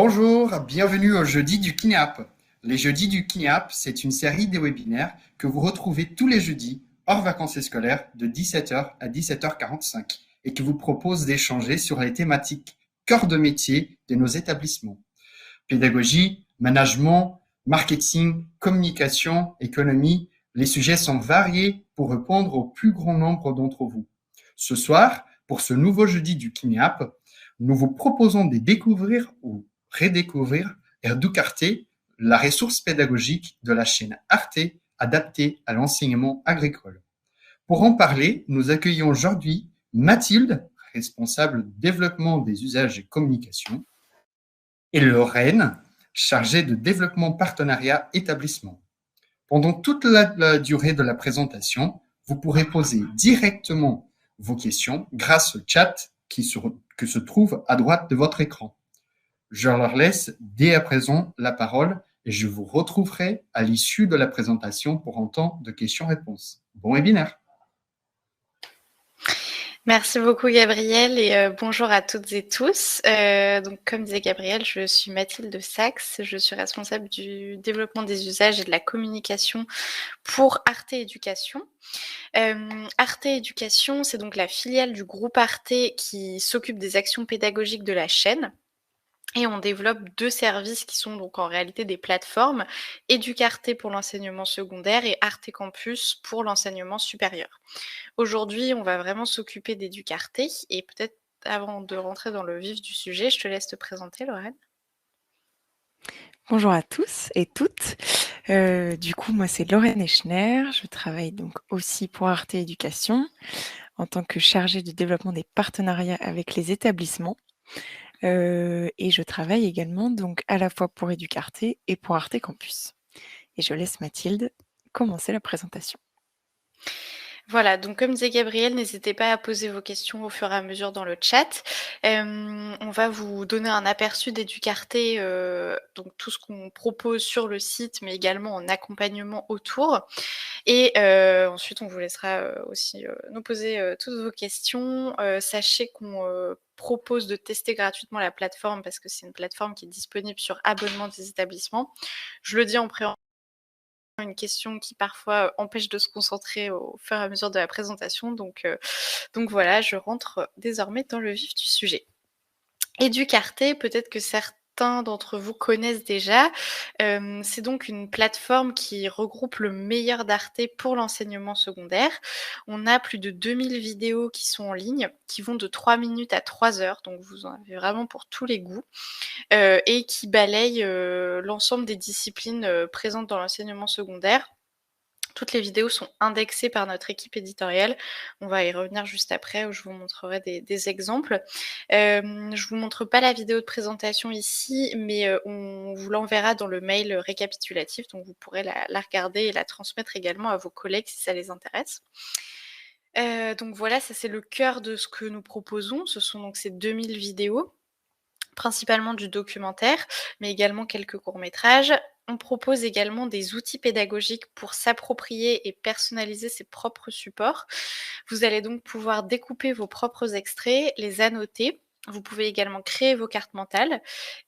Bonjour, bienvenue au jeudi du KINAP. Les jeudis du KINAP, c'est une série de webinaires que vous retrouvez tous les jeudis, hors vacances scolaires, de 17h à 17h45 et qui vous propose d'échanger sur les thématiques cœur de métier de nos établissements. Pédagogie, management, marketing, communication, économie, les sujets sont variés pour répondre au plus grand nombre d'entre vous. Ce soir, pour ce nouveau jeudi du KINAP, nous vous proposons de découvrir ou redécouvrir Erdoucarte, la ressource pédagogique de la chaîne Arte adaptée à l'enseignement agricole. Pour en parler, nous accueillons aujourd'hui Mathilde, responsable du développement des usages et communication, et Lorraine, chargée de développement partenariat établissement. Pendant toute la durée de la présentation, vous pourrez poser directement vos questions grâce au chat qui se trouve à droite de votre écran. Je leur laisse dès à présent la parole et je vous retrouverai à l'issue de la présentation pour un temps de questions-réponses. Bon webinaire. Merci beaucoup Gabriel et bonjour à toutes et tous. Donc comme disait Gabriel, je suis Mathilde Sax, je suis responsable du développement des usages et de la communication pour Arte Éducation. Arte Éducation, c'est donc la filiale du groupe Arte qui s'occupe des actions pédagogiques de la chaîne. Et on développe 2 services qui sont donc en réalité des plateformes, Educarte pour l'enseignement secondaire et Arte Campus pour l'enseignement supérieur. Aujourd'hui, on va vraiment s'occuper d'Educarte et peut-être avant de rentrer dans le vif du sujet, je te laisse te présenter, Lorraine. Bonjour à tous et toutes. Du coup, moi, c'est Lorraine Echner. Je travaille donc aussi pour Arte Éducation en tant que chargée de développement des partenariats avec les établissements. Et je travaille également donc à la fois pour Educarte et pour Arte Campus. Et je laisse Mathilde commencer la présentation. Voilà, donc comme disait Gabriel, n'hésitez pas à poser vos questions au fur et à mesure dans le chat. On va vous donner un aperçu d'Educarte, donc tout ce qu'on propose sur le site, mais également en accompagnement autour. Et ensuite, on vous laissera aussi nous poser toutes vos questions. Sachez qu'on propose de tester gratuitement la plateforme parce que c'est une plateforme qui est disponible sur abonnement des établissements. Je le dis en préambule, une question qui parfois empêche de se concentrer au fur et à mesure de la présentation. Donc voilà, je rentre désormais dans le vif du sujet. Educarte, peut-être que certains d'entre vous connaissent déjà. C'est donc une plateforme qui regroupe le meilleur d'Arte pour l'enseignement secondaire. On a plus de 2000 vidéos qui sont en ligne, qui vont de 3 minutes à 3 heures, donc vous en avez vraiment pour tous les goûts, et qui balayent l'ensemble des disciplines présentes dans l'enseignement secondaire. Toutes les vidéos sont indexées par notre équipe éditoriale. On va y revenir juste après où je vous montrerai des exemples. Je vous montre pas la vidéo de présentation ici, mais on vous l'enverra dans le mail récapitulatif, donc vous pourrez la regarder et la transmettre également à vos collègues si ça les intéresse. Donc voilà, ça c'est le cœur de ce que nous proposons. Ce sont donc ces 2000 vidéos, principalement du documentaire, mais également quelques courts-métrages. On propose également des outils pédagogiques pour s'approprier et personnaliser ses propres supports. Vous allez donc pouvoir découper vos propres extraits, les annoter. Vous pouvez également créer vos cartes mentales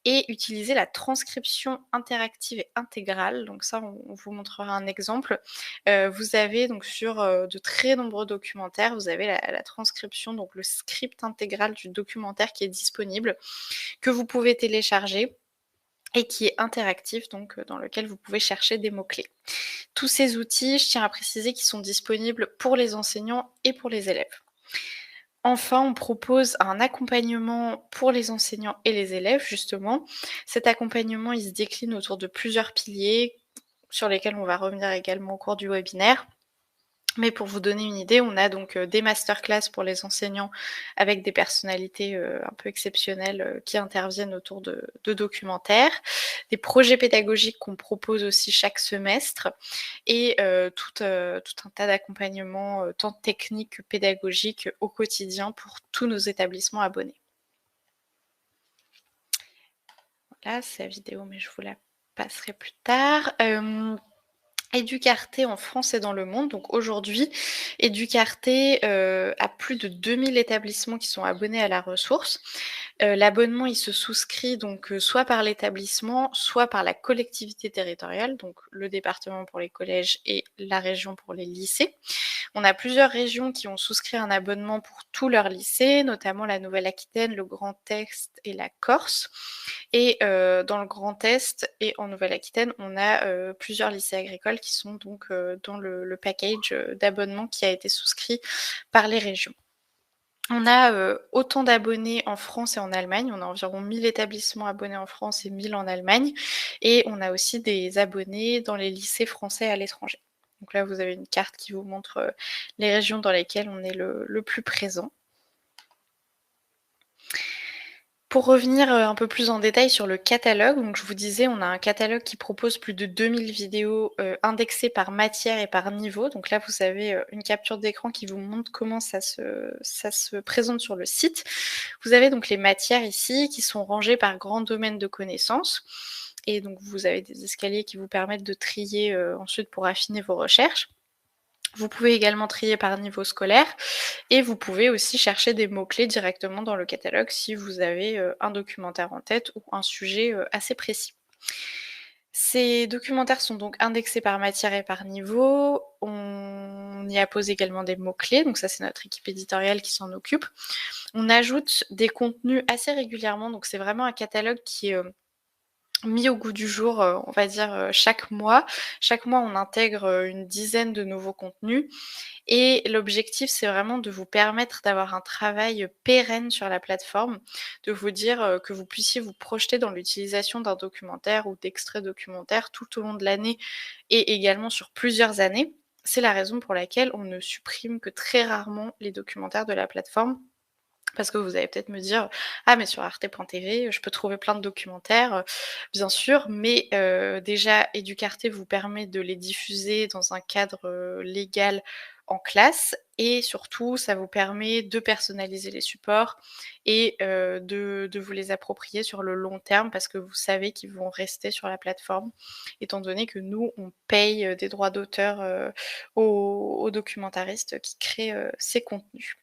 et utiliser la transcription interactive et intégrale. Donc ça, on vous montrera un exemple. Vous avez donc sur de très nombreux documentaires, vous avez la transcription, donc le script intégral du documentaire qui est disponible, que vous pouvez télécharger et qui est interactif, donc dans lequel vous pouvez chercher des mots-clés. Tous ces outils, je tiens à préciser qu'ils sont disponibles pour les enseignants et pour les élèves. Enfin, on propose un accompagnement pour les enseignants et les élèves, justement. Cet accompagnement, il se décline autour de plusieurs piliers sur lesquels on va revenir également au cours du webinaire. Mais pour vous donner une idée, on a donc des masterclass pour les enseignants avec des personnalités un peu exceptionnelles qui interviennent autour de documentaires, des projets pédagogiques qu'on propose aussi chaque semestre et tout un tas d'accompagnements tant techniques que pédagogiques au quotidien pour tous nos établissements abonnés. Voilà, c'est la vidéo, mais je vous la passerai plus tard. Educarte en France et dans le monde. Donc aujourd'hui, Educarte a plus de 2000 établissements qui sont abonnés à la ressource. L'abonnement, il se souscrit donc soit par l'établissement, soit par la collectivité territoriale, donc le département pour les collèges et la région pour les lycées. On a plusieurs régions qui ont souscrit un abonnement pour tous leurs lycées, notamment la Nouvelle-Aquitaine, le Grand Est et la Corse. Et dans le Grand Est et en Nouvelle-Aquitaine, on a plusieurs lycées agricoles qui sont donc dans le package d'abonnement qui a été souscrit par les régions. On a autant d'abonnés en France et en Allemagne. On a environ 1000 établissements abonnés en France et 1000 en Allemagne. Et on a aussi des abonnés dans les lycées français à l'étranger. Donc là, vous avez une carte qui vous montre les régions dans lesquelles on est le plus présent. Pour revenir un peu plus en détail sur le catalogue, donc je vous disais, on a un catalogue qui propose plus de 2000 vidéos indexées par matière et par niveau. Donc là, vous avez une capture d'écran qui vous montre comment ça se présente sur le site. Vous avez donc les matières ici qui sont rangées par grands domaines de connaissances. Et donc, vous avez des escaliers qui vous permettent de trier ensuite pour affiner vos recherches. Vous pouvez également trier par niveau scolaire et vous pouvez aussi chercher des mots-clés directement dans le catalogue si vous avez un documentaire en tête ou un sujet assez précis. Ces documentaires sont donc indexés par matière et par niveau. On y appose également des mots-clés, donc ça c'est notre équipe éditoriale qui s'en occupe. On ajoute des contenus assez régulièrement, donc c'est vraiment un catalogue qui est mis au goût du jour, on va dire, chaque mois. Chaque mois, on intègre une dizaine de nouveaux contenus et l'objectif, c'est vraiment de vous permettre d'avoir un travail pérenne sur la plateforme, de vous dire que vous puissiez vous projeter dans l'utilisation d'un documentaire ou d'extraits documentaires tout au long de l'année et également sur plusieurs années. C'est la raison pour laquelle on ne supprime que très rarement les documentaires de la plateforme. Parce que vous allez peut-être me dire: «Ah mais sur arte.tv, je peux trouver plein de documentaires». Bien sûr, mais déjà Educarte vous permet de les diffuser dans un cadre légal en classe et surtout ça vous permet de personnaliser les supports et de vous les approprier sur le long terme parce que vous savez qu'ils vont rester sur la plateforme, étant donné que nous, on paye des droits d'auteur aux documentaristes qui créent ces contenus.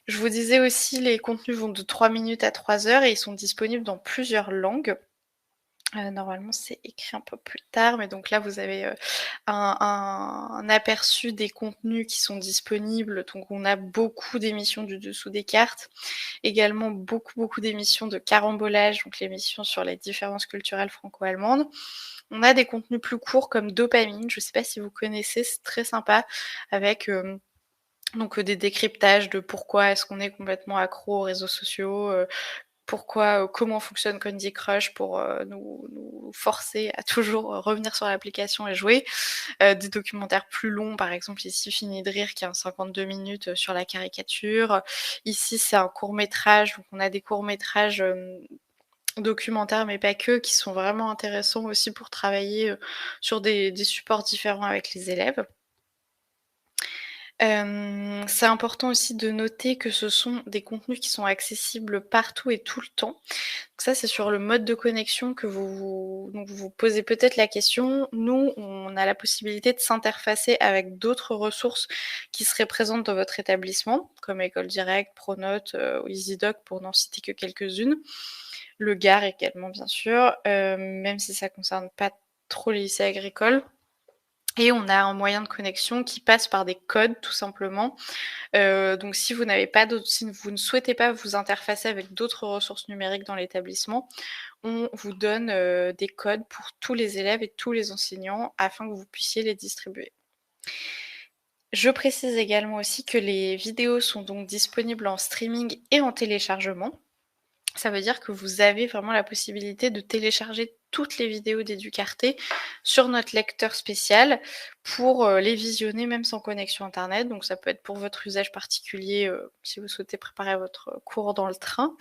Je vous disais aussi, les contenus vont de 3 minutes à 3 heures et ils sont disponibles dans plusieurs langues. Normalement, c'est écrit un peu plus tard, mais donc là, vous avez un aperçu des contenus qui sont disponibles. Donc, on a beaucoup d'émissions du dessous des cartes, également beaucoup d'émissions de carambolage, donc l'émission sur les différences culturelles franco-allemandes. On a des contenus plus courts comme Dopamine, je ne sais pas si vous connaissez, c'est très sympa, avec donc des décryptages de pourquoi est-ce qu'on est complètement accro aux réseaux sociaux, comment fonctionne Candy Crush pour nous forcer à toujours revenir sur l'application et jouer. Des documentaires plus longs, par exemple ici Fini de rire qui a 52 minutes sur la caricature. Ici c'est un court-métrage, donc on a des courts-métrages documentaires mais pas que, qui sont vraiment intéressants aussi pour travailler sur des supports différents avec les élèves. C'est important aussi de noter que ce sont des contenus qui sont accessibles partout et tout le temps. Donc ça, c'est sur le mode de connexion que vous vous posez peut-être la question. Nous, on a la possibilité de s'interfacer avec d'autres ressources qui seraient présentes dans votre établissement, comme École Directe, Pronote, ou EasyDoc pour n'en citer que quelques-unes. Le GAR également, bien sûr, même si ça concerne pas trop les lycées agricoles. Et on a un moyen de connexion qui passe par des codes tout simplement. Donc si vous ne souhaitez pas vous interfacer avec d'autres ressources numériques dans l'établissement, on vous donne des codes pour tous les élèves et tous les enseignants afin que vous puissiez les distribuer. Je précise également aussi que les vidéos sont donc disponibles en streaming et en téléchargement. Ça veut dire que vous avez vraiment la possibilité de télécharger toutes les vidéos d'Educarte sur notre lecteur spécial pour les visionner même sans connexion internet. Donc ça peut être pour votre usage particulier si vous souhaitez préparer votre cours dans le train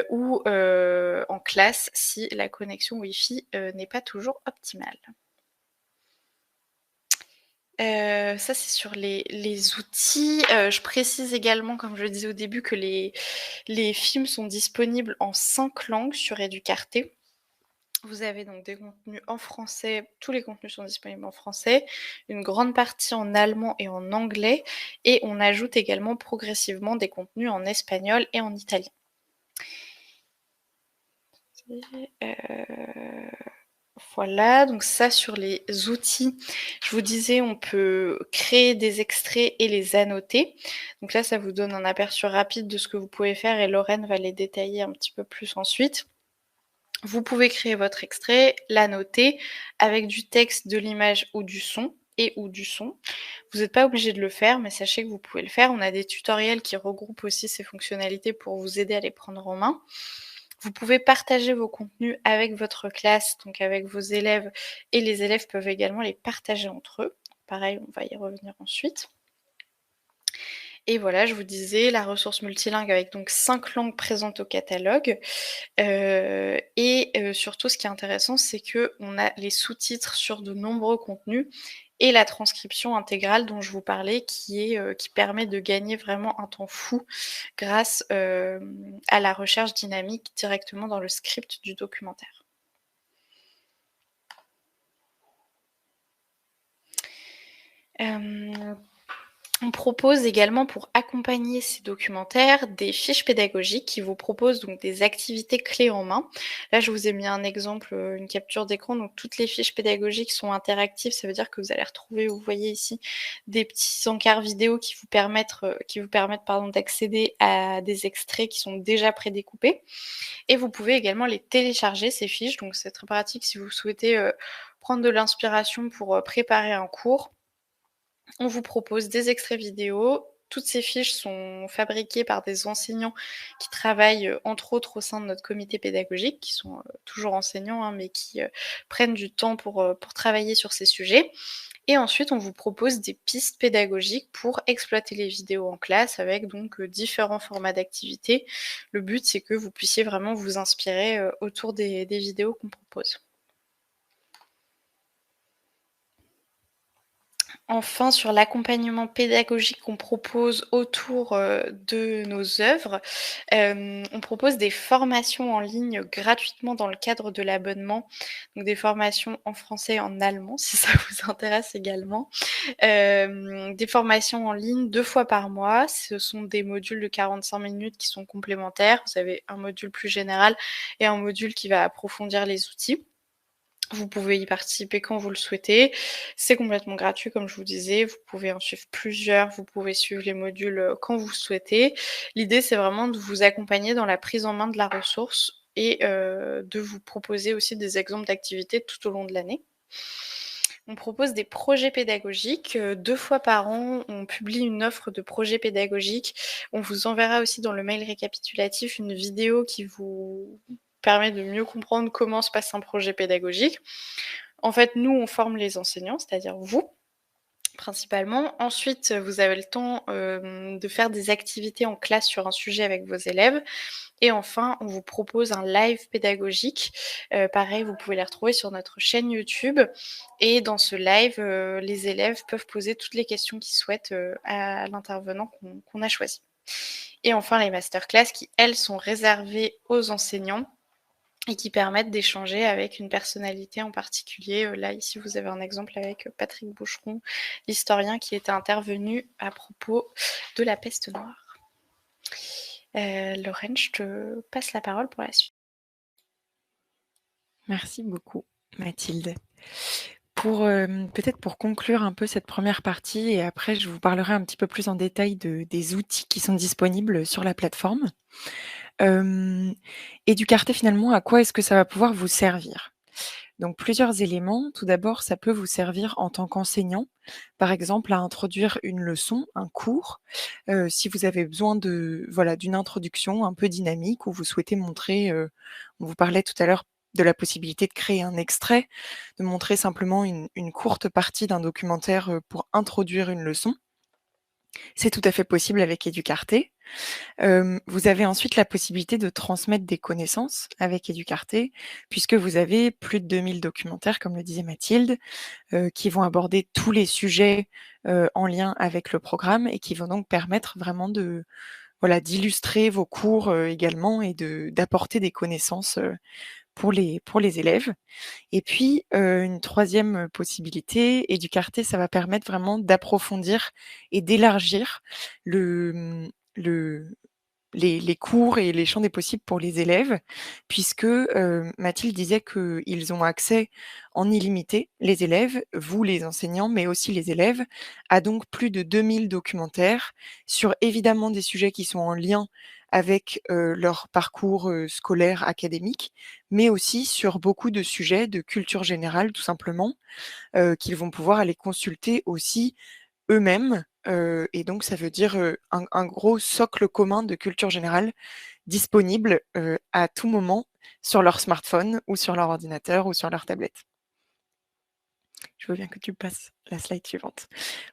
ou en classe si la connexion Wi-Fi n'est pas toujours optimale. Ça c'est sur les outils. Je précise également, comme je le disais au début, que les films sont disponibles en 5 langues sur Educarte. Vous avez donc des contenus en français, tous les contenus sont disponibles en français, une grande partie en allemand et en anglais, et on ajoute également progressivement des contenus en espagnol et en italien. Voilà, donc ça sur les outils, je vous disais, on peut créer des extraits et les annoter. Donc là, ça vous donne un aperçu rapide de ce que vous pouvez faire et Lorraine va les détailler un petit peu plus ensuite. Vous pouvez créer votre extrait, l'annoter avec du texte, de l'image ou du son ou du son. Vous n'êtes pas obligé de le faire, mais sachez que vous pouvez le faire. On a des tutoriels qui regroupent aussi ces fonctionnalités pour vous aider à les prendre en main. Vous pouvez partager vos contenus avec votre classe, donc avec vos élèves, et les élèves peuvent également les partager entre eux. Pareil, on va y revenir ensuite. Et voilà, je vous disais, la ressource multilingue avec donc 5 langues présentes au catalogue. Surtout, ce qui est intéressant, c'est qu'on a les sous-titres sur de nombreux contenus et la transcription intégrale dont je vous parlais qui permet de gagner vraiment un temps fou grâce à la recherche dynamique directement dans le script du documentaire. On propose également pour accompagner ces documentaires des fiches pédagogiques qui vous proposent donc des activités clés en main. Là, je vous ai mis un exemple, une capture d'écran. Donc toutes les fiches pédagogiques sont interactives. Ça veut dire que vous allez retrouver, vous voyez ici, des petits encarts vidéo qui vous permettent d'accéder à des extraits qui sont déjà prédécoupés. Et vous pouvez également les télécharger, ces fiches. Donc c'est très pratique si vous souhaitez prendre de l'inspiration pour préparer un cours. On vous propose des extraits vidéo. Toutes ces fiches sont fabriquées par des enseignants qui travaillent entre autres au sein de notre comité pédagogique, qui sont toujours enseignants, mais qui prennent du temps pour travailler sur ces sujets. Et ensuite, on vous propose des pistes pédagogiques pour exploiter les vidéos en classe avec donc différents formats d'activités. Le but, c'est que vous puissiez vraiment vous inspirer autour des vidéos qu'on propose. Enfin, sur l'accompagnement pédagogique qu'on propose autour de nos œuvres, on propose des formations en ligne gratuitement dans le cadre de l'abonnement. Donc des formations en français et en allemand, si ça vous intéresse également. Des formations en ligne 2 fois par mois. Ce sont des modules de 45 minutes qui sont complémentaires. Vous avez un module plus général et un module qui va approfondir les outils. Vous pouvez y participer quand vous le souhaitez. C'est complètement gratuit, comme je vous disais. Vous pouvez en suivre plusieurs. Vous pouvez suivre les modules quand vous le souhaitez. L'idée, c'est vraiment de vous accompagner dans la prise en main de la ressource et de vous proposer aussi des exemples d'activités tout au long de l'année. On propose des projets pédagogiques. 2 fois par an, on publie une offre de projets pédagogiques. On vous enverra aussi dans le mail récapitulatif une vidéo qui vous permet de mieux comprendre comment se passe un projet pédagogique. En fait, nous, on forme les enseignants, c'est-à-dire vous, principalement. Ensuite, vous avez le temps de faire des activités en classe sur un sujet avec vos élèves. Et enfin, on vous propose un live pédagogique. Pareil, vous pouvez les retrouver sur notre chaîne YouTube. Et dans ce live, les élèves peuvent poser toutes les questions qu'ils souhaitent à l'intervenant qu'on a choisi. Et enfin, les masterclass qui, elles, sont réservées aux enseignants et qui permettent d'échanger avec une personnalité en particulier. Là, ici, vous avez un exemple avec Patrick Boucheron, l'historien qui était intervenu à propos de la peste noire. Lorraine, je te passe la parole pour la suite. Merci beaucoup, Mathilde. Peut-être pour conclure un peu cette première partie, et après je vous parlerai un petit peu plus en détail des outils qui sont disponibles sur la plateforme. Educarté, finalement, à quoi est-ce que ça va pouvoir vous servir? Donc plusieurs éléments. Tout d'abord, ça peut vous servir en tant qu'enseignant, par exemple à introduire une leçon, un cours, si vous avez besoin d'une introduction un peu dynamique, où vous souhaitez montrer, on vous parlait tout à l'heure de la possibilité de créer un extrait, de montrer simplement une courte partie d'un documentaire, pour introduire une leçon. C'est tout à fait possible avec Educarté. Vous avez ensuite la possibilité de transmettre des connaissances avec Educarté, puisque vous avez plus de 2000 documentaires, comme le disait Mathilde, qui vont aborder tous les sujets en lien avec le programme et qui vont donc permettre vraiment d'illustrer vos cours également et d'apporter des connaissances pour les élèves. Et puis, une troisième possibilité, Educarté, ça va permettre vraiment d'approfondir et d'élargir le les cours et les champs des possibles pour les élèves, puisque Mathilde disait qu'ils ont accès en illimité, les élèves, vous les enseignants, mais aussi les élèves, à donc plus de 2000 documentaires sur évidemment des sujets qui sont en lien avec leur parcours scolaire, académique, mais aussi sur beaucoup de sujets de culture générale, tout simplement, qu'ils vont pouvoir aller consulter aussi eux-mêmes. Et donc, ça veut dire un gros socle commun de culture générale disponible à tout moment sur leur smartphone ou sur leur ordinateur ou sur leur tablette. Je veux bien que tu passes la slide suivante.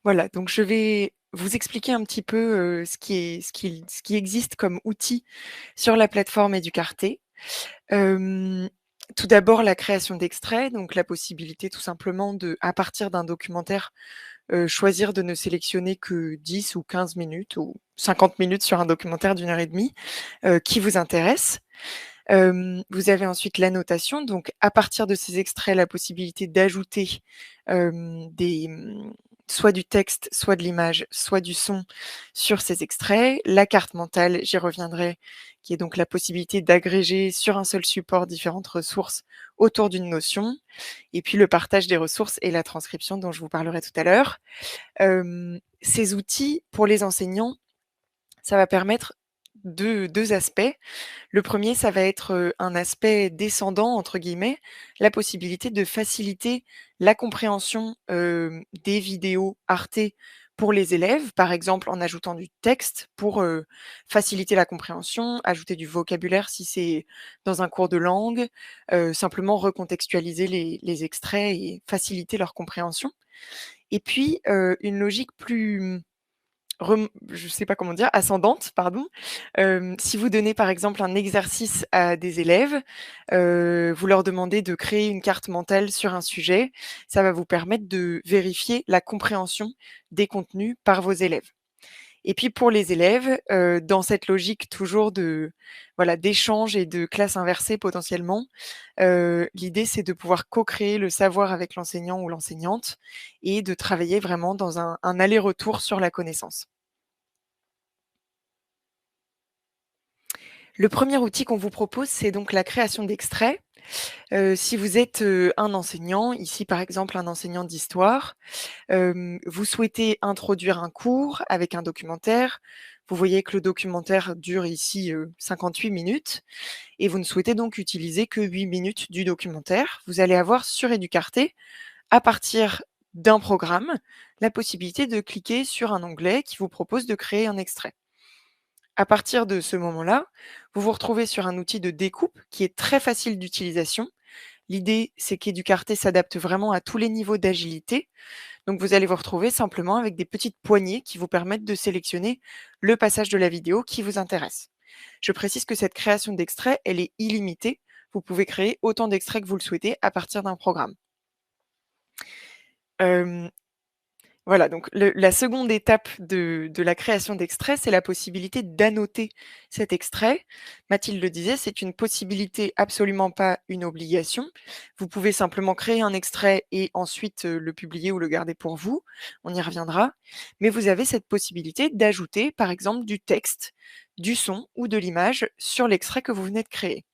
Voilà, donc je vais vous expliquer un petit peu ce qui existe comme outil sur la plateforme Educarté. Tout d'abord, la création d'extraits, donc la possibilité tout simplement de, à partir d'un documentaire, choisir de ne sélectionner que 10 ou 15 minutes ou 50 minutes sur un documentaire d'1 heure et demie qui vous intéresse. Vous avez ensuite l'annotation, donc à partir de ces extraits, la possibilité d'ajouter soit du texte, soit de l'image, soit du son sur ces extraits. La carte mentale, j'y reviendrai, qui est donc la possibilité d'agréger sur un seul support différentes ressources autour d'une notion. Et puis le partage des ressources et la transcription dont je vous parlerai tout à l'heure. Ces outils, pour les enseignants, ça va permettre deux aspects. Le premier, ça va être un aspect «descendant» entre guillemets, la possibilité de faciliter la compréhension des vidéos Arte pour les élèves, par exemple en ajoutant du texte pour faciliter la compréhension, ajouter du vocabulaire si c'est dans un cours de langue, simplement recontextualiser les extraits et faciliter leur compréhension. Et puis une logique plus je sais pas comment dire, ascendante, pardon. Si vous donnez par exemple un exercice à des élèves, vous leur demandez de créer une carte mentale sur un sujet, ça va vous permettre de vérifier la compréhension des contenus par vos élèves. Et puis pour les élèves, dans cette logique toujours d'échange et de classe inversée potentiellement, l'idée c'est de pouvoir co-créer le savoir avec l'enseignant ou l'enseignante et de travailler vraiment dans un aller-retour sur la connaissance. Le premier outil qu'on vous propose, c'est donc la création d'extraits. Si vous êtes un enseignant, ici par exemple un enseignant d'histoire, vous souhaitez introduire un cours avec un documentaire. Vous voyez que le documentaire dure ici 58 minutes et vous ne souhaitez donc utiliser que 8 minutes du documentaire. Vous allez avoir sur Educarté, à partir d'un programme, la possibilité de cliquer sur un onglet qui vous propose de créer un extrait. À partir de ce moment-là, vous vous retrouvez sur un outil de découpe qui est très facile d'utilisation. L'idée, c'est qu'Educarté s'adapte vraiment à tous les niveaux d'agilité. Donc, vous allez vous retrouver simplement avec des petites poignées qui vous permettent de sélectionner le passage de la vidéo qui vous intéresse. Je précise que cette création d'extrait, elle est illimitée. Vous pouvez créer autant d'extraits que vous le souhaitez à partir d'un programme. Voilà, donc la seconde étape de la création d'extrait, c'est la possibilité d'annoter cet extrait. Mathilde le disait, c'est une possibilité, absolument pas une obligation. Vous pouvez simplement créer un extrait et ensuite le publier ou le garder pour vous. On y reviendra. Mais vous avez cette possibilité d'ajouter, par exemple, du texte, du son ou de l'image sur l'extrait que vous venez de créer.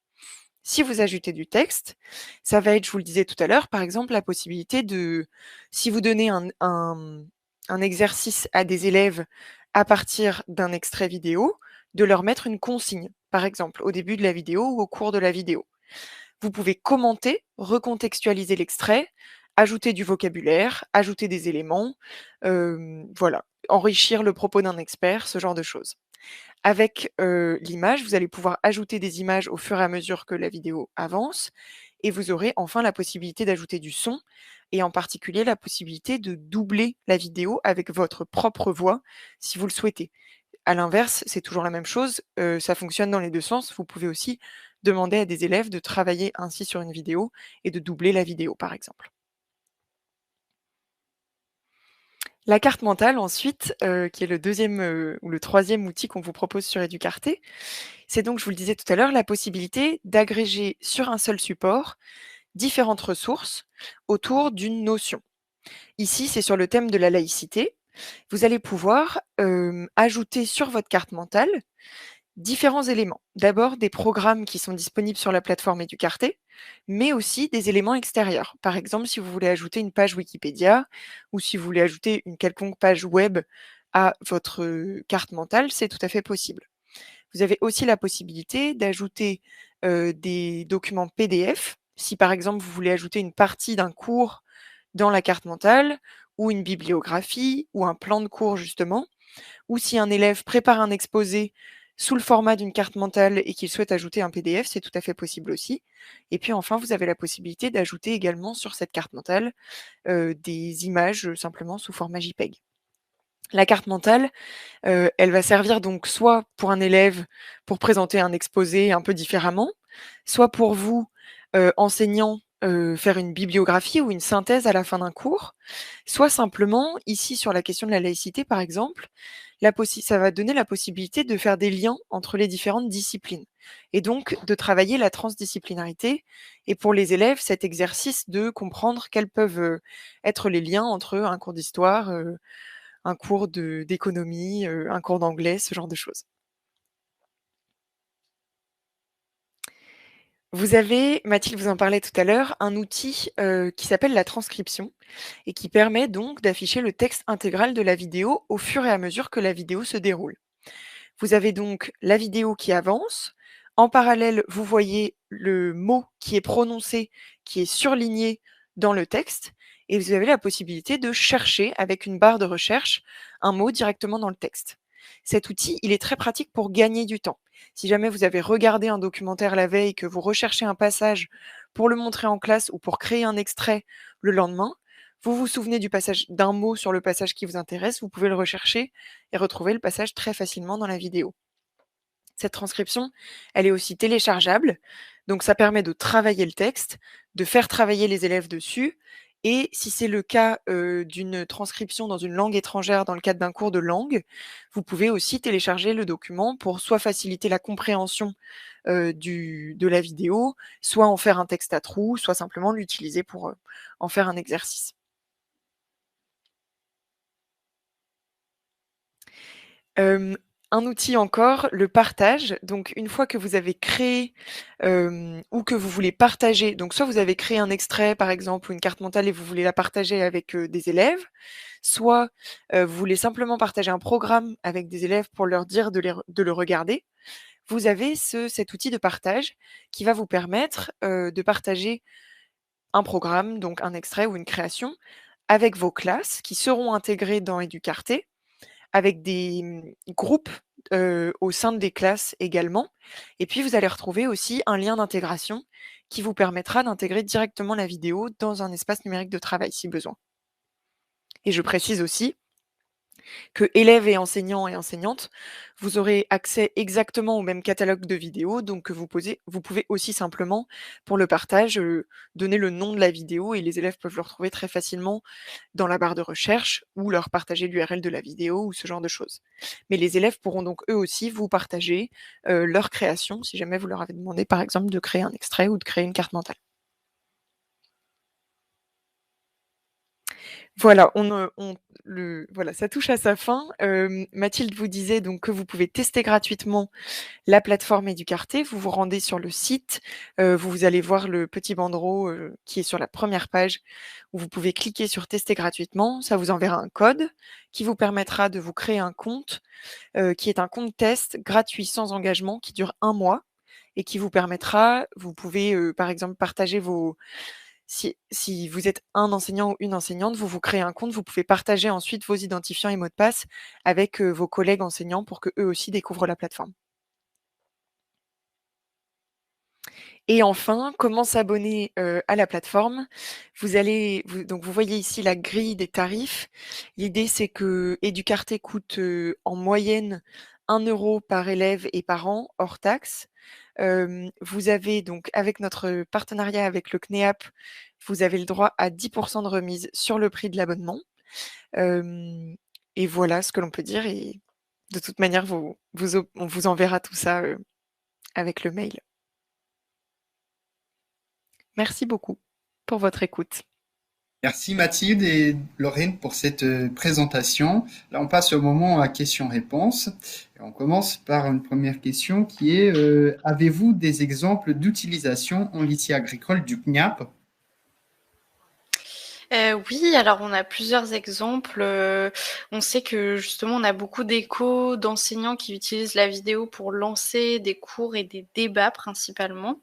Si vous ajoutez du texte, ça va être, je vous le disais tout à l'heure, par exemple, la possibilité de, si vous donnez un exercice à des élèves à partir d'un extrait vidéo, de leur mettre une consigne, par exemple, au début de la vidéo ou au cours de la vidéo. Vous pouvez commenter, recontextualiser l'extrait, ajouter du vocabulaire, ajouter des éléments, voilà, enrichir le propos d'un expert, ce genre de choses. Avec l'image, vous allez pouvoir ajouter des images au fur et à mesure que la vidéo avance et vous aurez enfin la possibilité d'ajouter du son et en particulier la possibilité de doubler la vidéo avec votre propre voix si vous le souhaitez. À l'inverse, c'est toujours la même chose, ça fonctionne dans les deux sens. Vous pouvez aussi demander à des élèves de travailler ainsi sur une vidéo et de doubler la vidéo, par exemple. La carte mentale ensuite, qui est le deuxième ou le troisième outil qu'on vous propose sur Educarté, c'est donc, je vous le disais tout à l'heure, la possibilité d'agréger sur un seul support différentes ressources autour d'une notion. Ici, c'est sur le thème de la laïcité. Vous allez pouvoir ajouter sur votre carte mentale différents éléments. D'abord, des programmes qui sont disponibles sur la plateforme Educarté, mais aussi des éléments extérieurs. Par exemple, si vous voulez ajouter une page Wikipédia ou si vous voulez ajouter une quelconque page web à votre carte mentale, c'est tout à fait possible. Vous avez aussi la possibilité d'ajouter des documents PDF. Si par exemple vous voulez ajouter une partie d'un cours dans la carte mentale, ou une bibliographie, ou un plan de cours justement, ou si un élève prépare un exposé sous le format d'une carte mentale et qu'il souhaite ajouter un PDF, c'est tout à fait possible aussi. Et puis enfin, vous avez la possibilité d'ajouter également sur cette carte mentale des images simplement sous format JPEG. La carte mentale, elle va servir donc soit pour un élève pour présenter un exposé un peu différemment, soit pour vous, enseignant, faire une bibliographie ou une synthèse à la fin d'un cours, soit simplement, ici sur la question de la laïcité par exemple, ça va donner la possibilité de faire des liens entre les différentes disciplines et donc de travailler la transdisciplinarité et pour les élèves, cet exercice de comprendre quels peuvent, être les liens entre un cours d'histoire, un cours d'économie, un cours d'anglais, ce genre de choses. Vous avez, Mathilde vous en parlait tout à l'heure, un outil qui s'appelle la transcription et qui permet donc d'afficher le texte intégral de la vidéo au fur et à mesure que la vidéo se déroule. Vous avez donc la vidéo qui avance. En parallèle, vous voyez le mot qui est prononcé, qui est surligné dans le texte. Et vous avez la possibilité de chercher avec une barre de recherche un mot directement dans le texte. Cet outil, il est très pratique pour gagner du temps. Si jamais vous avez regardé un documentaire la veille, que vous recherchez un passage pour le montrer en classe ou pour créer un extrait le lendemain, vous vous souvenez du passage d'un mot sur le passage qui vous intéresse, vous pouvez le rechercher et retrouver le passage très facilement dans la vidéo. Cette transcription, elle est aussi téléchargeable, donc ça permet de travailler le texte, de faire travailler les élèves dessus, et si c'est le cas d'une transcription dans une langue étrangère dans le cadre d'un cours de langue, vous pouvez aussi télécharger le document pour soit faciliter la compréhension de la vidéo, soit en faire un texte à trous, soit simplement l'utiliser pour en faire un exercice. Un outil encore, le partage. Donc une fois que vous avez créé, ou que vous voulez partager, donc soit vous avez créé un extrait par exemple ou une carte mentale et vous voulez la partager avec, des élèves, soit, vous voulez simplement partager un programme avec des élèves pour leur dire de le regarder. Vous avez cet outil de partage qui va vous permettre, de partager un programme, donc un extrait ou une création, avec vos classes qui seront intégrées dans Educarté avec des groupes au sein des classes également. Et puis, vous allez retrouver aussi un lien d'intégration qui vous permettra d'intégrer directement la vidéo dans un espace numérique de travail si besoin. Et je précise aussi que élèves et enseignants et enseignantes, vous aurez accès exactement au même catalogue de vidéos, donc vous pouvez aussi simplement, pour le partage, donner le nom de la vidéo et les élèves peuvent le retrouver très facilement dans la barre de recherche ou leur partager l'URL de la vidéo ou ce genre de choses. Mais les élèves pourront donc eux aussi vous partager leur création si jamais vous leur avez demandé par exemple de créer un extrait ou de créer une carte mentale. Voilà, voilà, ça touche à sa fin. Mathilde vous disait donc que vous pouvez tester gratuitement la plateforme Educarté. Vous vous rendez sur le site, vous allez voir le petit bandeau qui est sur la première page où vous pouvez cliquer sur tester gratuitement. Ça vous enverra un code qui vous permettra de vous créer un compte qui est un compte test gratuit sans engagement qui dure 1 mois et qui vous permettra, vous pouvez par exemple partager si vous êtes un enseignant ou une enseignante, vous vous créez un compte, vous pouvez partager ensuite vos identifiants et mots de passe avec vos collègues enseignants pour qu'eux aussi découvrent la plateforme. Et enfin, comment s'abonner à la plateforme? Donc vous voyez ici la grille des tarifs. L'idée, c'est que Educarté coûte en moyenne 1 € par élève et par an, hors taxes. Vous avez donc, avec notre partenariat avec le CNEAP, vous avez le droit à 10% de remise sur le prix de l'abonnement. Et voilà ce que l'on peut dire. Et de toute manière, on vous enverra tout ça avec le mail. Merci beaucoup pour votre écoute. Merci Mathilde et Lorraine pour cette présentation. Là, on passe au moment à questions-réponses. Et on commence par une première question qui est avez-vous des exemples d'utilisation en lycée agricole du CNIAP? Oui, alors on a plusieurs exemples. On sait que justement, on a beaucoup d'échos d'enseignants qui utilisent la vidéo pour lancer des cours et des débats principalement.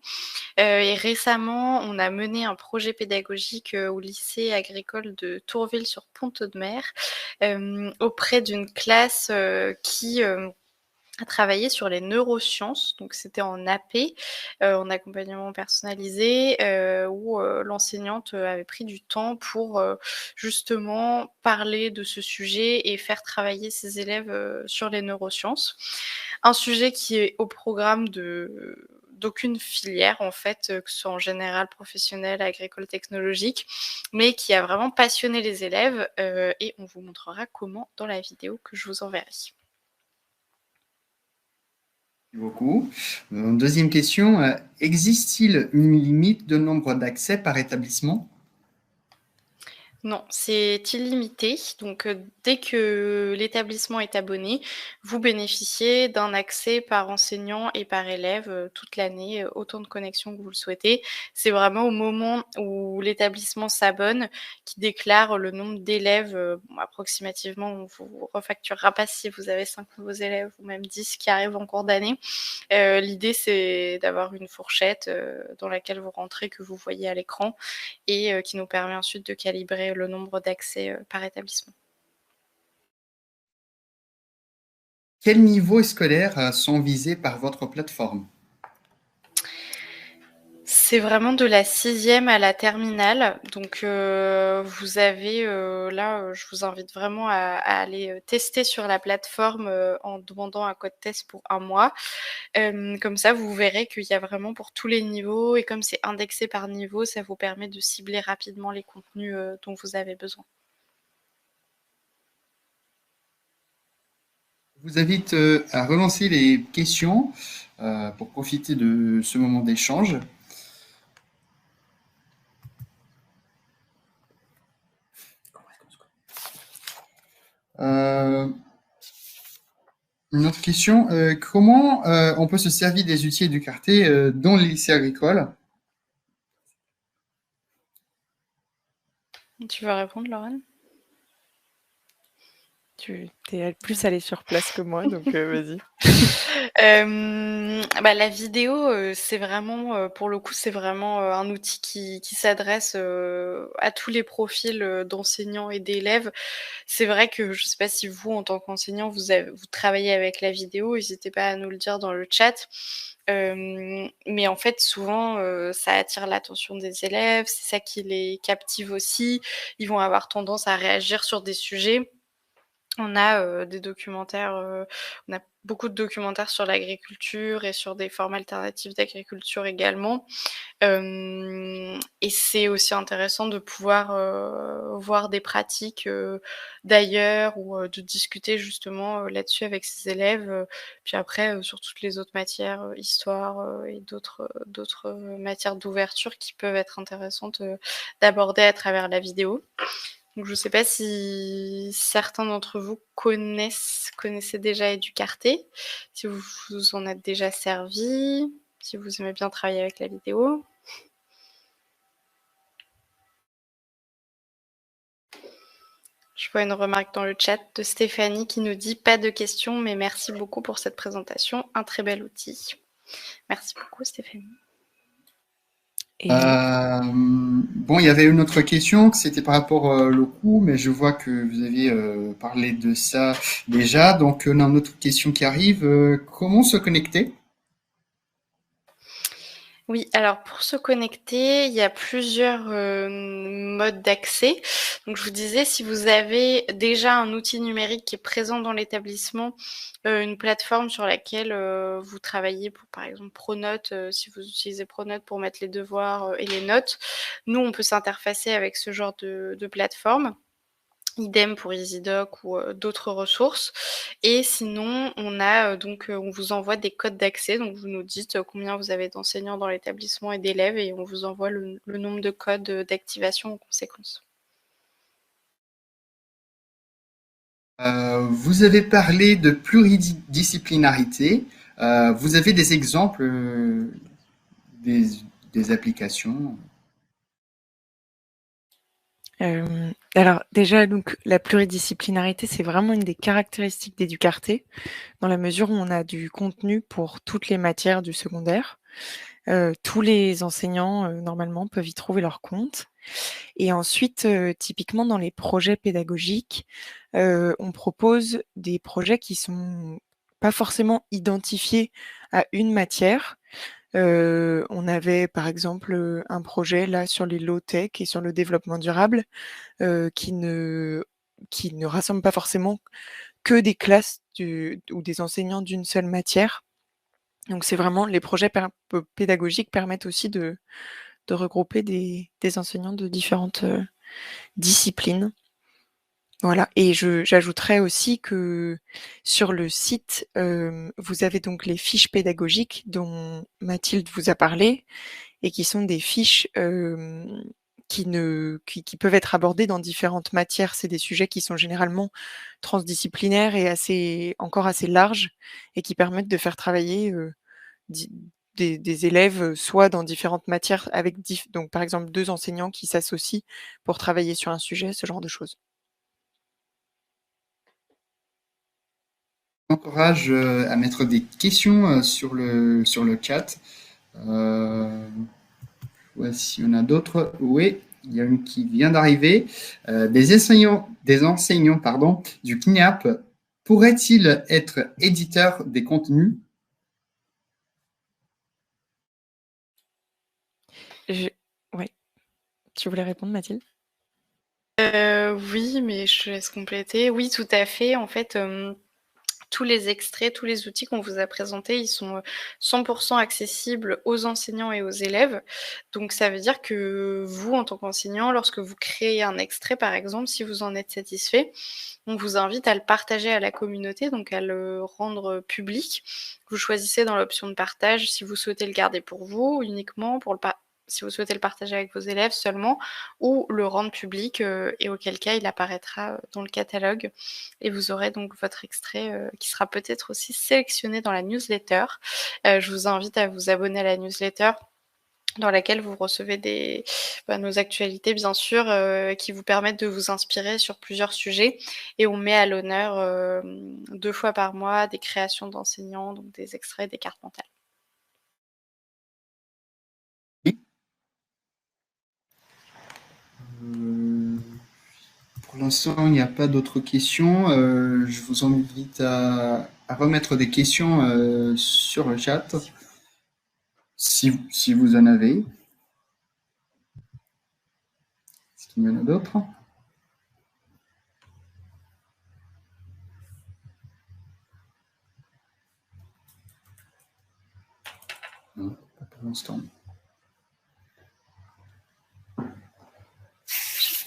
Et récemment, on a mené un projet pédagogique au lycée agricole de Tourville-sur-Pont-Audemer auprès d'une classe qui a travaillé sur les neurosciences. Donc c'était en AP, en accompagnement personnalisé, où l'enseignante avait pris du temps pour justement parler de ce sujet et faire travailler ses élèves sur les neurosciences. Un sujet qui est au programme d'aucune filière en fait, que ce soit en général professionnelle, agricole, technologique, mais qui a vraiment passionné les élèves et on vous montrera comment dans la vidéo que je vous enverrai. Merci beaucoup. Deuxième question, existe-t-il une limite de nombre d'accès par établissement? Non, c'est illimité. Donc, dès que l'établissement est abonné, vous bénéficiez d'un accès par enseignant et par élève, toute l'année, autant de connexions que vous le souhaitez. C'est vraiment au moment où l'établissement s'abonne qu'il déclare le nombre d'élèves, bon approximativement, on vous refacturera pas si vous avez 5 nouveaux élèves ou même 10 qui arrivent en cours d'année. L'idée, c'est d'avoir une fourchette, dans laquelle vous rentrez, que vous voyez à l'écran et qui nous permet ensuite de calibrer le nombre d'accès par établissement. Quels niveaux scolaires sont visés par votre plateforme? C'est vraiment de la 6e à la terminale. Donc, vous avez, là, je vous invite vraiment à aller, tester sur la plateforme, en demandant un code test pour 1 mois. Comme ça, vous verrez qu'il y a vraiment pour tous les niveaux et comme c'est indexé par niveau, ça vous permet de cibler rapidement les contenus, dont vous avez besoin. Je vous invite à relancer les questions pour profiter de ce moment d'échange. Euh, une autre question, comment on peut se servir des outils éducartés dans les lycées agricoles? Tu veux répondre, Laurent? Tu es plus allée sur place que moi, donc vas-y. La vidéo, c'est vraiment, pour le coup, c'est vraiment, un outil qui s'adresse, à tous les profils, d'enseignants et d'élèves. C'est vrai que je sais pas si vous, en tant qu'enseignant, vous travaillez avec la vidéo, n'hésitez pas à nous le dire dans le chat. Mais en fait, souvent, ça attire l'attention des élèves, c'est ça qui les captive aussi. Ils vont avoir tendance à réagir sur des sujets. On a, des documentaires, on a beaucoup de documentaires sur l'agriculture et sur des formes alternatives d'agriculture également. Et c'est aussi intéressant de pouvoir, voir des pratiques, d'ailleurs ou, de discuter justement, là-dessus avec ses élèves, puis après, sur toutes les autres matières, histoire, et d'autres matières d'ouverture qui peuvent être intéressantes, d'aborder à travers la vidéo. Donc je ne sais pas si certains d'entre vous connaissaient déjà Educarté, si vous vous en êtes déjà servi, si vous aimez bien travailler avec la vidéo. Je vois une remarque dans le chat de Stéphanie qui nous dit: «Pas de questions, mais merci beaucoup pour cette présentation, un très bel outil». Merci beaucoup Stéphanie. Et Bon, il y avait une autre question, que c'était par rapport au coût, mais je vois que vous aviez parlé de ça déjà. Donc, on a une autre question qui arrive. Comment se connecter? Oui, alors pour se connecter, il y a plusieurs, modes d'accès. Donc je vous disais, si vous avez déjà un outil numérique qui est présent dans l'établissement, une plateforme sur laquelle, vous travaillez pour, par exemple, Pronote, si vous utilisez Pronote pour mettre les devoirs, et les notes. Nous, on peut s'interfacer avec ce genre de plateforme. Idem pour EasyDoc ou, d'autres ressources et sinon on a, on vous envoie des codes d'accès, donc vous nous dites, combien vous avez d'enseignants dans l'établissement et d'élèves et on vous envoie le nombre de codes, d'activation en conséquence. Vous avez parlé de pluridisciplinarité. Vous avez des exemples des, des applications? Alors déjà, donc la pluridisciplinarité, c'est vraiment une des caractéristiques d'Educarté, dans la mesure où on a du contenu pour toutes les matières du secondaire. Tous les enseignants, normalement, peuvent y trouver leur compte. Et ensuite, typiquement dans les projets pédagogiques, on propose des projets qui sont pas forcément identifiés à une matière. On avait par exemple, un projet là sur les low-tech et sur le développement durable, qui ne rassemble pas forcément que des classes ou des enseignants d'une seule matière. Donc c'est vraiment les projets pédagogiques permettent aussi de regrouper des enseignants de différentes, disciplines. Voilà, et j'ajouterais aussi que sur le site, vous avez donc les fiches pédagogiques dont Mathilde vous a parlé et qui sont des fiches, qui peuvent être abordées dans différentes matières. C'est des sujets qui sont généralement transdisciplinaires et encore assez larges et qui permettent de faire travailler, di des élèves, soit dans différentes matières avec donc par exemple 2 enseignants qui s'associent pour travailler sur un sujet, ce genre de choses. J'encourage à mettre des questions sur le chat. Euh, Voici, il y en a d'autres. Oui, il y a une qui vient d'arriver. Des enseignants pardon, du CNIAP pourraient-ils être éditeurs des contenus? Ouais. Tu voulais répondre, Mathilde? Oui, mais je te laisse compléter. Oui, tout à fait. En fait, tous les extraits, tous les outils qu'on vous a présentés, ils sont 100% accessibles aux enseignants et aux élèves. Donc ça veut dire que vous, en tant qu'enseignant, lorsque vous créez un extrait, par exemple, si vous en êtes satisfait, on vous invite à le partager à la communauté, donc à le rendre public. Vous choisissez dans l'option de partage si vous souhaitez le garder pour vous uniquement, si vous souhaitez le partager avec vos élèves seulement, ou le rendre public, et auquel cas il apparaîtra dans le catalogue. Et vous aurez donc votre extrait qui sera peut-être aussi sélectionné dans la newsletter. Je vous invite à vous abonner à la newsletter dans laquelle vous recevez nos actualités, bien sûr, qui vous permettent de vous inspirer sur plusieurs sujets. Et on met à l'honneur 2 fois par mois des créations d'enseignants, donc des extraits, des cartes mentales. Euh, pour l'instant, il n'y a pas d'autres questions. Je vous invite à remettre des questions sur le chat, si vous en avez. Est-ce qu'il y en a d'autres? Non, pas pour l'instant.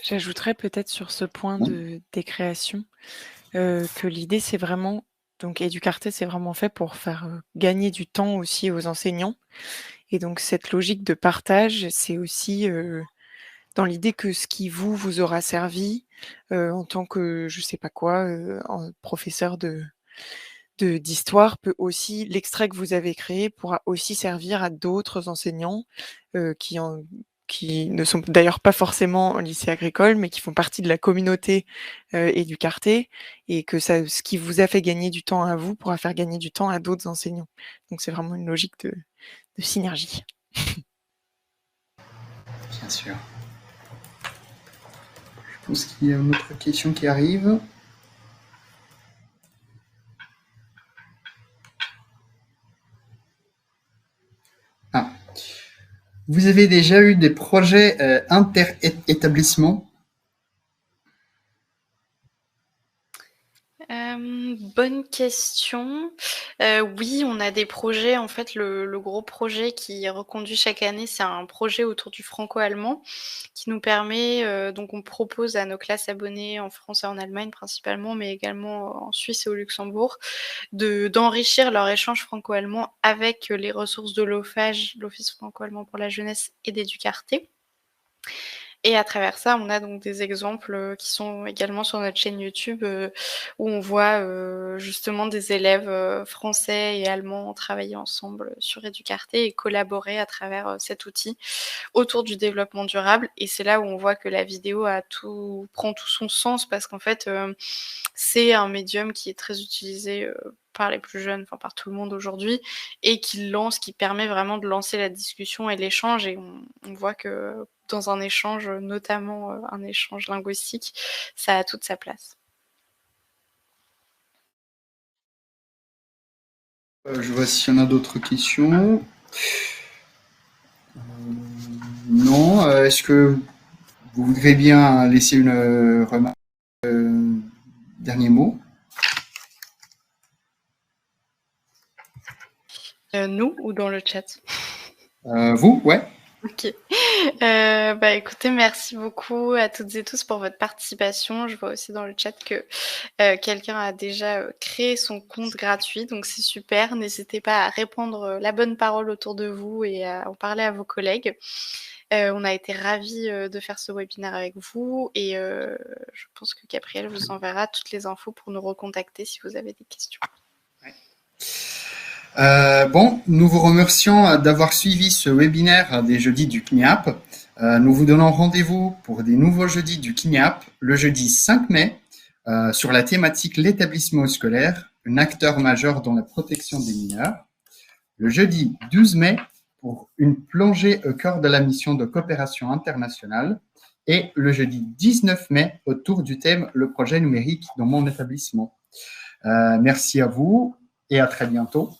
J'ajouterais peut-être sur ce point des créations, que l'idée c'est vraiment donc Éducarté, c'est vraiment fait pour faire, gagner du temps aussi aux enseignants et donc cette logique de partage, c'est aussi, dans l'idée que ce qui vous aura servi, en tant que je sais pas quoi, en professeur d'histoire peut aussi l'extrait que vous avez créé pourra aussi servir à d'autres enseignants, qui ne sont d'ailleurs pas forcément au lycée agricole, mais qui font partie de la communauté, Éducarté et que ce qui vous a fait gagner du temps à vous pourra faire gagner du temps à d'autres enseignants. Donc c'est vraiment une logique de synergie. Bien sûr. Je pense qu'il y a une autre question qui arrive. Ah. Vous avez déjà eu des projets inter-établissements? Bonne question. Oui, on a des projets. En fait, le gros projet qui est reconduit chaque année, c'est un projet autour du franco-allemand qui nous permet, donc on propose à nos classes abonnées en France et en Allemagne principalement, mais également en Suisse et au Luxembourg, d'enrichir leur échange franco-allemand avec les ressources de l'OFAGE, l'Office franco-allemand pour la jeunesse et d'Éducarté. Et à travers ça, on a donc des exemples qui sont également sur notre chaîne YouTube où on voit justement des élèves français et allemands travailler ensemble sur Educarté et collaborer à travers cet outil autour du développement durable. Et c'est là où on voit que la vidéo prend tout son sens parce qu'en fait, c'est un médium qui est très utilisé par les plus jeunes, enfin par tout le monde aujourd'hui, et qui permet vraiment de lancer la discussion et l'échange. Et on voit que dans un échange, notamment un échange linguistique, ça a toute sa place. Je vois s'il y en a d'autres questions. Non. Est-ce que vous voudrez bien laisser une remarque, dernier mot? Nous ou dans le chat? Vous, ouais. Ok. Écoutez, merci beaucoup à toutes et tous pour votre participation. Je vois aussi dans le chat que quelqu'un a déjà créé son compte gratuit, donc c'est super. N'hésitez pas à répandre la bonne parole autour de vous et à en parler à vos collègues. On a été ravis de faire ce webinaire avec vous et je pense que Gabriel vous enverra toutes les infos pour nous recontacter si vous avez des questions. Ouais. Bon, nous vous remercions d'avoir suivi ce webinaire des jeudis du CNIAP. Nous vous donnons rendez-vous pour des nouveaux jeudis du CNIAP le jeudi 5 mai sur la thématique l'établissement scolaire, un acteur majeur dans la protection des mineurs. Le jeudi 12 mai pour une plongée au cœur de la mission de coopération internationale et le jeudi 19 mai autour du thème le projet numérique dans mon établissement. Merci à vous et à très bientôt.